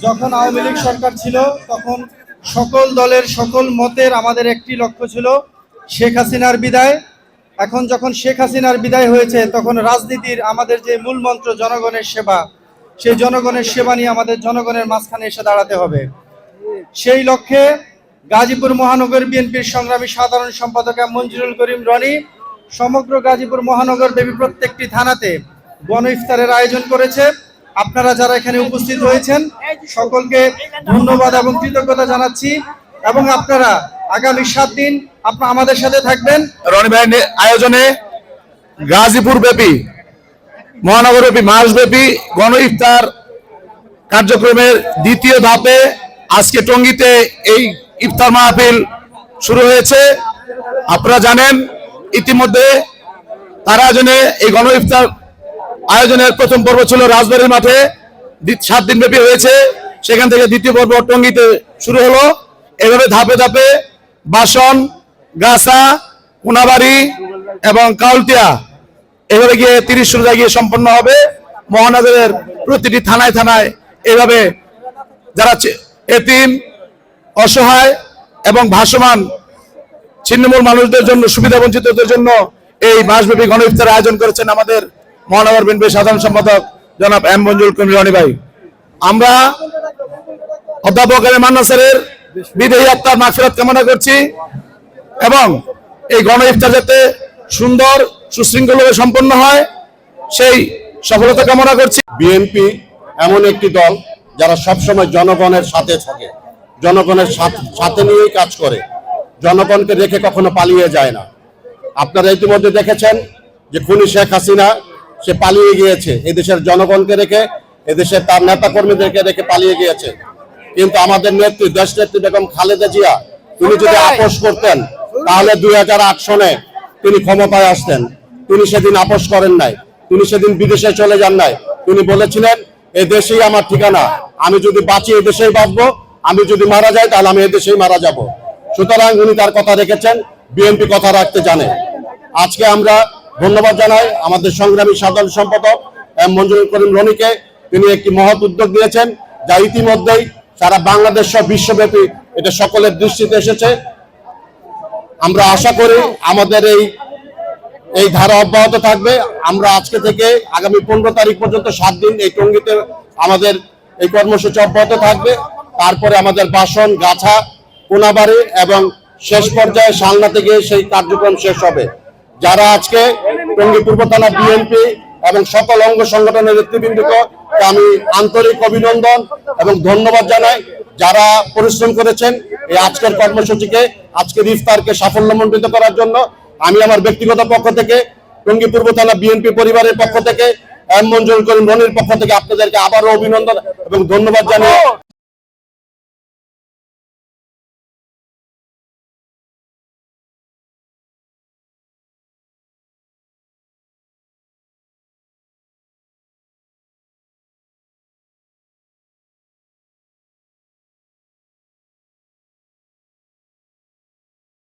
যখন আওয়ামী লীগ সরকার ছিল তখন সকল দলের সকল মতের আমাদের একটি লক্ষ্য ছিল শেখ হাসিনার বিদায়। এখন যখন শেখ হাসিনার বিদায় হয়েছে তখন রাজনীতির আমাদের যে মূল মন্ত্র জনগণের সেবা, সেই জনগণের সেবা নিয়ে আমাদের জনগণের মাঝখানে এসে দাঁড়াতে হবে। সেই লক্ষ্যে গাজীপুর মহানগর বিএনপির সংগ্রামী সাধারণ সম্পাদক মঞ্জুরুল করিম রনি সমগ্র গাজীপুর মহানগর ব্যাপী প্রত্যেকটি থানাতে গণ ইফতারের আয়োজন করেছে। আপনারা যারা এখানে উপস্থিত হয়েছেন সকলকে ধন্যবাদ এবং কৃতজ্ঞতা জানাচ্ছি এবং আপনারা আগামী 7 দিন আমাদের সাথে থাকবেন। রনি ভাইয়ের আয়োজনে গাজীপুর ব্যাপী মহানগর ব্যাপী মাসব্যাপী গণ ইফতার কার্যক্রমের দ্বিতীয় ধাপে আজকে টঙ্গীতে এই ইফতার মাহফিল শুরু হয়েছে। আপনারা জানেন ইতিমধ্যে তার আয়োজনে এই গণ ইফতার আয়োজনের প্রথম পর্ব ছিল রাজবাড়ির মাঠে, 7 দিন ব্যাপী হয়েছে। সেখান থেকে দ্বিতীয় পর্ব টঙ্গীতে শুরু হলো। এভাবে ধাপে ধাপে বাসন, গাছা, কোনাবাড়ি এবং কাউলতিয়া এভাবে গিয়ে 30 রোজা গিয়ে সম্পন্ন হবে। মহানগরের প্রতিটি থানায় থানায় এভাবে যারা এতিম, অসহায় এবং ভাসমান ছিন্নমূল মানুষদের জন্য, সুবিধা বঞ্চিতদের জন্য এই মাসব্যাপী গণ ইফতার আয়োজন করেছেন আমাদের মহানগর বিএনপির সাধারণ সম্পাদক জনাব এম মঞ্জুরুল করিম রনি ভাই। আমরা অধ্যাপক মান্না স্যারের বিদেহী আত্মার মাগফিরাত কামনা করছি এবং এই গণ ইফতার যাতে সুন্দর সুশৃঙ্খলভাবে সম্পন্ন হয় সেই সফলতা কামনা করছি। বিএনপি এমন একটি দল যারা সবসময় জনগণের সাথে থাকে, জনগণের সাথে নিয়েই কাজ করে, জনগণকে রেখে কখনো পালিয়ে যায় না। আপনারা ইতিমধ্যে দেখেছেন যে খুনি শেখ হাসিনা সে পালিয়ে গিয়েছে, এদেশের জনগণকে রেখে, এদেশের তার নেতা কর্মীদেরকে রেখে পালিয়ে গিয়েছে। কিন্তু আমাদের নেত্রী, দেশ নেত্রী বেগম খালেদা জিয়া, তিনি যদি আপোষ করতেন তাহলে 2008 সনে তিনি ক্ষমতায় আসতেন। তিনি সেদিন আপোষ করেন নাই, তিনি সেদিন বিদেশে চলে যান নাই। তিনি বলেছিলেন এই দেশেই আমার ঠিকানা, আমি যদি বাঁচি এই দেশেই বাঁচবো, আমি যদি মারা যাই তাহলে আমি এই দেশেই মারা যাব। সুতরাং উনি তার কথা রেখেছেন, বিএনপি কথা রাখতে জানে। আজকে আমরা ধন্যবাদ জানাই আমাদের সংগ্রামী সাধারণ সম্পাদক এম মঞ্জুরুল করিম রনিকে। তিনি একটি মহৎ উদ্যোগ নিয়েছেন যা ইতিমধ্যেই সারা বাংলাদেশ সহ বিশ্বব্যাপী এটা সকলের দৃষ্টিতে এসেছে। আমরা আশা করি আমাদের এই ধারা অব্যাহত থাকবে। আমরা আজকে থেকে আগামী 15 তারিখ পর্যন্ত 7 দিন এই টঙ্গীতে আমাদের এই কর্মসূচি অব্যাহত থাকবে। তারপরে আমাদের বাসন, গাছা, কোনাবাড়ি এবং শেষ পর্যায়ে শালনাতে গিয়ে সেই কার্যক্রম শেষ হবে। যারা আজকে টঙ্গী পূর্ব থানা বিএনপি এবং সকল অঙ্গ সংগঠনের নেতৃবৃন্দকে আমি আন্তরিক অভিনন্দন এবং ধন্যবাদ জানাই, যারা পরিশ্রম করেছেন এই আজকের কর্মসূচিকে, আজকের ইফতারকে সাফল্যমণ্ডিত করার জন্য। আমি আমার ব্যক্তিগত পক্ষ থেকে, টঙ্গী পূর্ব থানা বিএনপি পরিবারের পক্ষ থেকে, এম মঞ্জুরুল করিম রনির পক্ষ থেকে আপনাদেরকে আবারও অভিনন্দন এবং ধন্যবাদ জানাই।